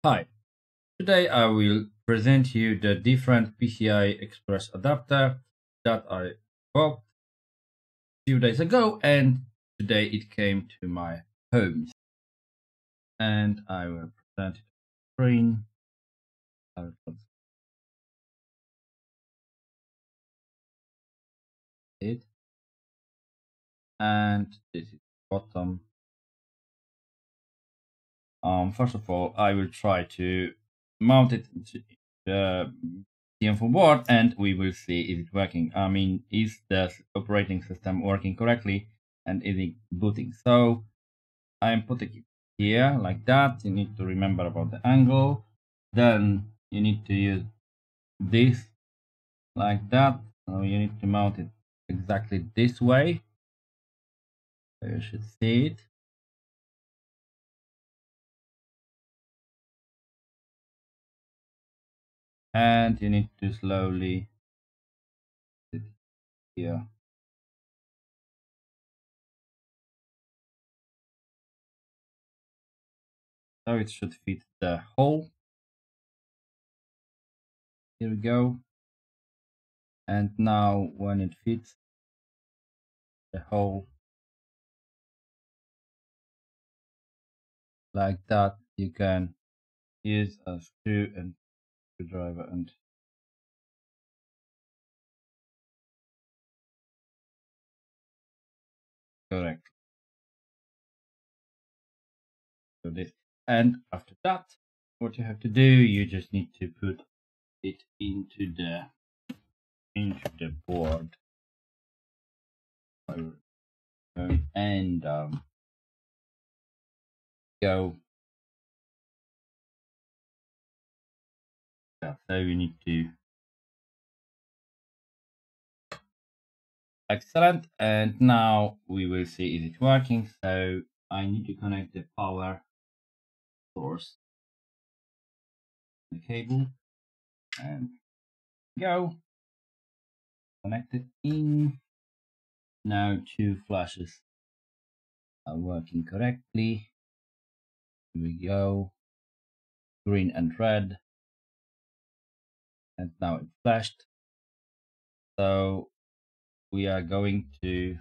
Hi, today I will present you the different PCI Express adapter that I bought a few days ago, and today it came to my home. And I will present it on screen. I will put it, and this is the bottom. First of all, I will try to mount it to the CM4 board, and we will see if it's working. I mean, is the operating system working correctly, and is it booting? So I'm putting it here like that. You need to remember about the angle. Then you need to use this like that. So you need to mount it exactly this way. So you should see it. And you need to slowly put it here. So it should fit the hole. Here we go. And now when it fits the hole like that, you can use a screw and screwdriver and correct. So this, and after that, what you have to do, you just need to put it into the board. And go. Yeah, so we need to excellent, and now we will see is it working. So I need to connect the power source, the cable, and go. Connected in. Now two flashes are working correctly. Here we go. Green and red. And now it flashed. So we are going to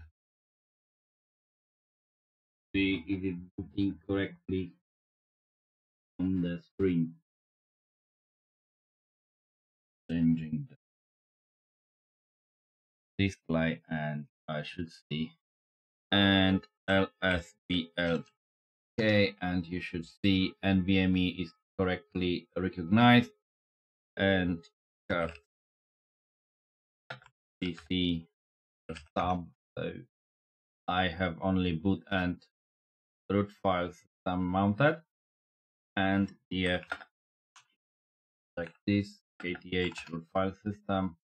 see if it's booting correctly on the screen. Changing the display, and I should see and lsblk, and you should see NVMe is correctly recognized, and PC fstab. So I have only boot and root file system mounted, and yeah, like this kth root file system.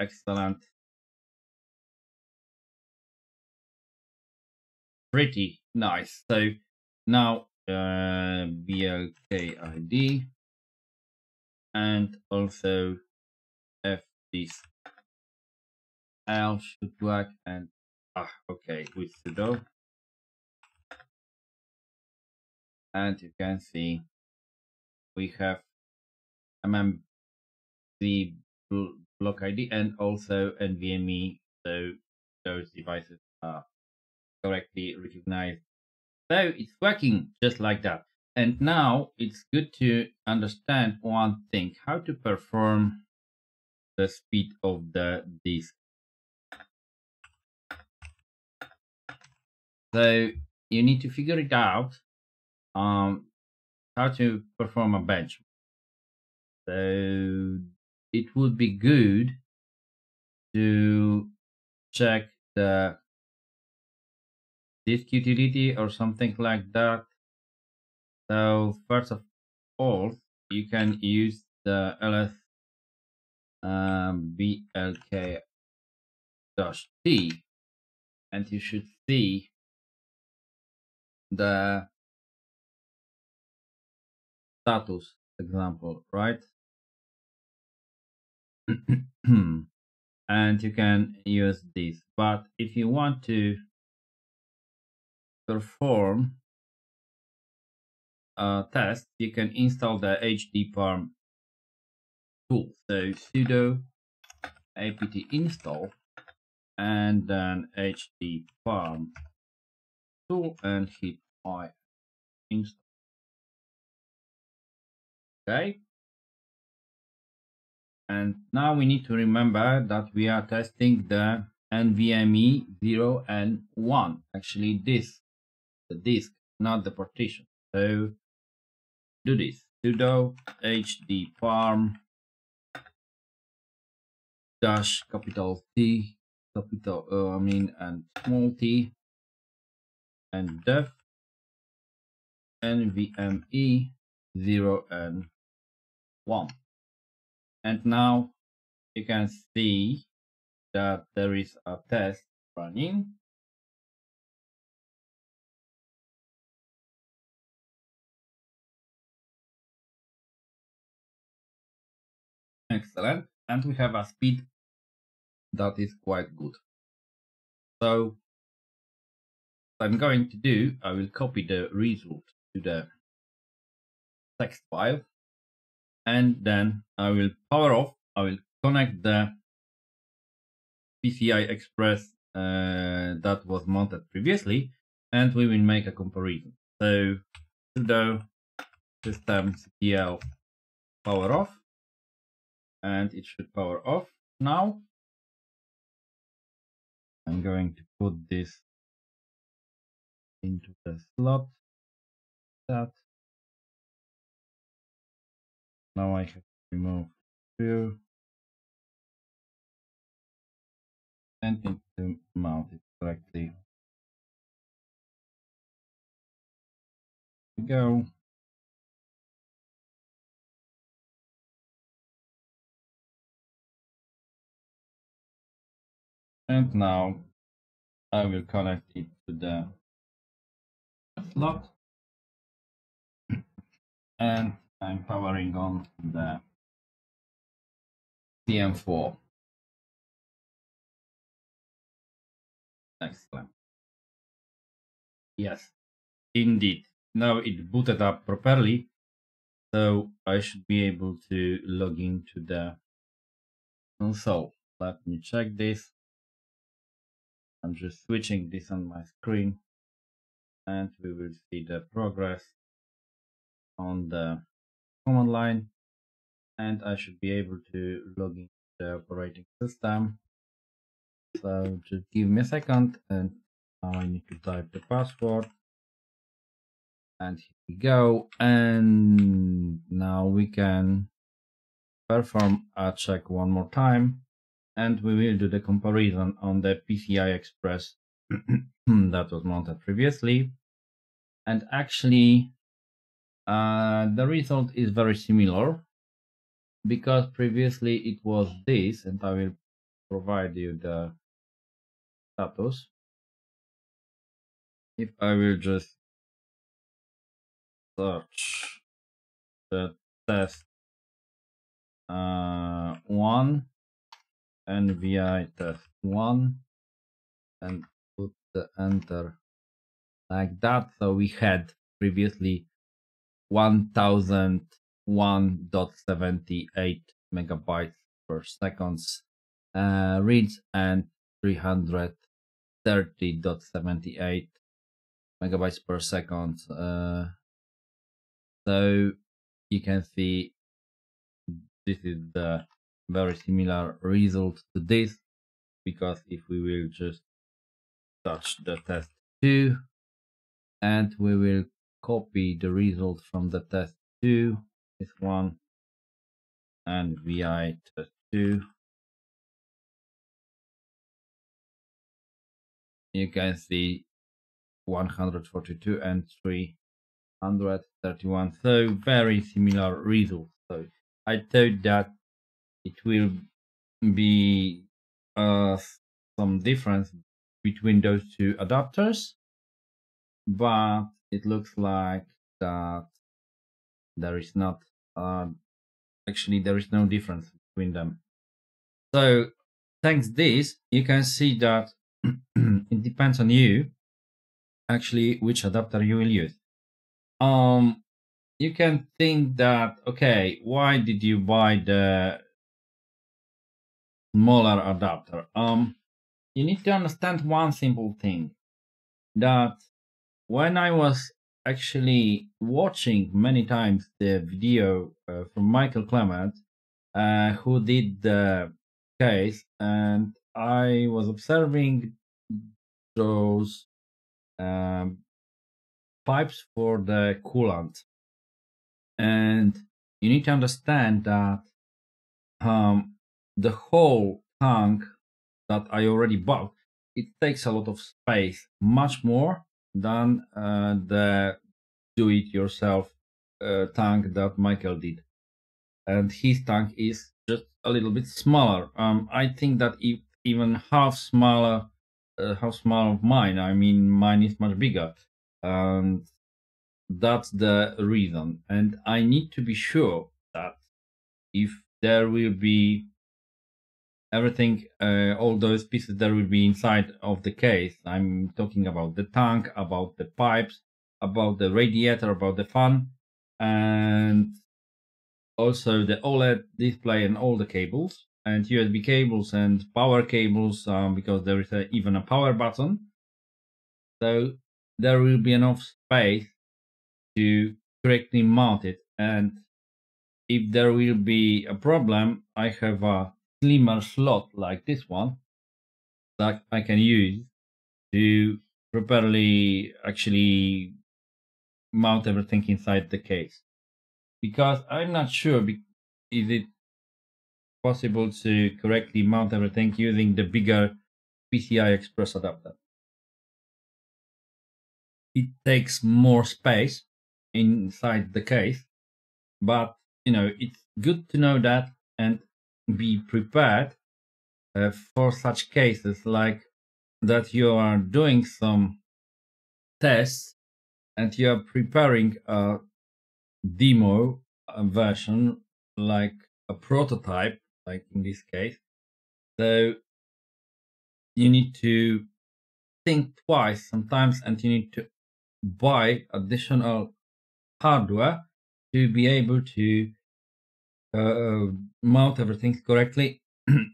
Excellent, pretty nice. So now blkid and also fdisk L should work, and okay, with sudo, and you can see we have mmc block ID and also NVMe, so those devices are correctly recognized. So it's working just like that. And now it's good to understand one thing: how to perform the speed of the disk. So you need to figure it out how to perform a benchmark. So it would be good to check the disk utility or something like that. So first of all, you can use the ls blk-t, and you should see the status example, right? And you can use this, but if you want to perform test, you can install the hdparm tool. So sudo apt install and then hdparm tool and hit install. Okay. And now we need to remember that we are testing the NVMe 0 and 1. Actually, the disk, not the partition. So do this. Sudo hdparm dash capital T, capital and small t, and def NVMe 0 and 1. And now you can see that there is a test running. Excellent. And we have a speed that is quite good. So what I'm going to do, I will copy the result to the text file, and then I will power off. I will connect the PCI Express that was mounted previously, and we will make a comparison. So sudo systemctl power off, and it should power off now. I'm going to put this into the slot. That now I have to remove through and need to mount it correctly. Go. And now I will connect it to the slot, and I'm powering on the CM4. Excellent. Yes, indeed. Now it booted up properly, so I should be able to log into the console. Let me check this. I'm just switching this on my screen, and we will see the progress on the command line, and I should be able to log into the operating system. So just give me a second, and now I need to type the password, and here we go. And now we can perform a check one more time, and we will do the comparison on the PCI Express that was mounted previously. And actually the result is very similar, because previously it was this, and I will provide you the status. If I will just search the test 1 NVI test 1 and put the enter like that, so we had previously 1001.78 megabytes per second reads and 330.78 megabytes per second. So you can see this is the very similar result to this, because if we will just touch the test 2 and we will copy the result from the test 2, this one, and VI test 2, you can see 142 and 331. So very similar results. So I thought that it will be some difference between those two adapters, but it looks like that there is not. Actually, there is no difference between them. So thanks this, you can see that it depends on you actually which adapter you will use. you can think that, okay, why did you buy the smaller adapter? You need to understand one simple thing, that when I was actually watching many times the video from Michael Clement, who did the case, and I was observing those pipes for the coolant, and you need to understand that the whole tank that I already bought, it takes a lot of space, much more than the do-it-yourself tank that Michael did, and his tank is just a little bit smaller. I think that if even half small of mine. I mean, mine is much bigger, and that's the reason. And I need to be sure that if there will be everything, all those pieces that will be inside of the case. I'm talking about the tank, about the pipes, about the radiator, about the fan, and also the OLED display and all the cables and USB cables and power cables, because there is even a power button. So there will be enough space to correctly mount it. And if there will be a problem, I have a slimmer slot like this one that I can use to properly actually mount everything inside the case. Because I'm not sure, is it possible to correctly mount everything using the bigger PCI Express adapter. It takes more space inside the case, but it's good to know that and be prepared for such cases, like that you are doing some tests and you are preparing a demo version, like a prototype, like in this case. So you need to think twice sometimes, and you need to buy additional hardware to be able to mount everything correctly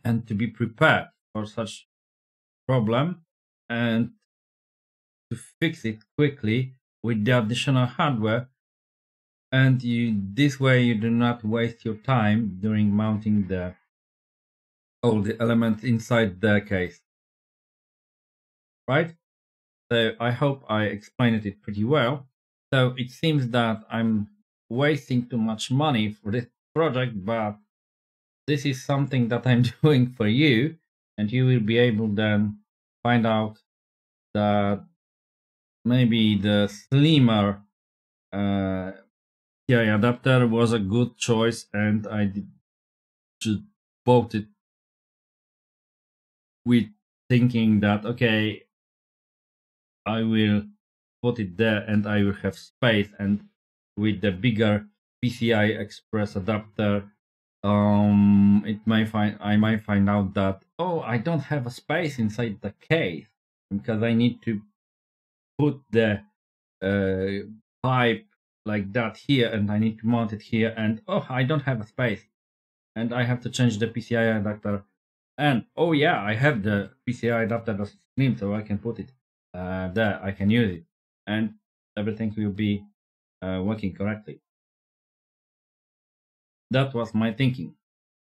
and to be prepared for such problem and to fix it quickly with the additional hardware. And this way you do not waste your time during mounting all the elements inside the case, right? So I hope I explained it pretty well. So it seems that I'm wasting too much money for this project, but this is something that I'm doing for you, and you will be able then find out that maybe the slimmer PCI adapter was a good choice, and I just bought it with thinking that, okay, I will put it there and I will have space, and with the bigger PCI Express adapter, I might find out that, oh, I don't have a space inside the case because I need to put the pipe like that here, and I need to mount it here, and oh, I don't have a space, and I have to change the PCI adapter. And oh yeah, I have the PCI adapter that's slim, so I can put it there. I can use it, and everything will be working correctly. That was my thinking.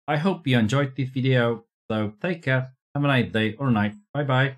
I hope you enjoyed this video. So take care, have a nice day or night. Bye bye.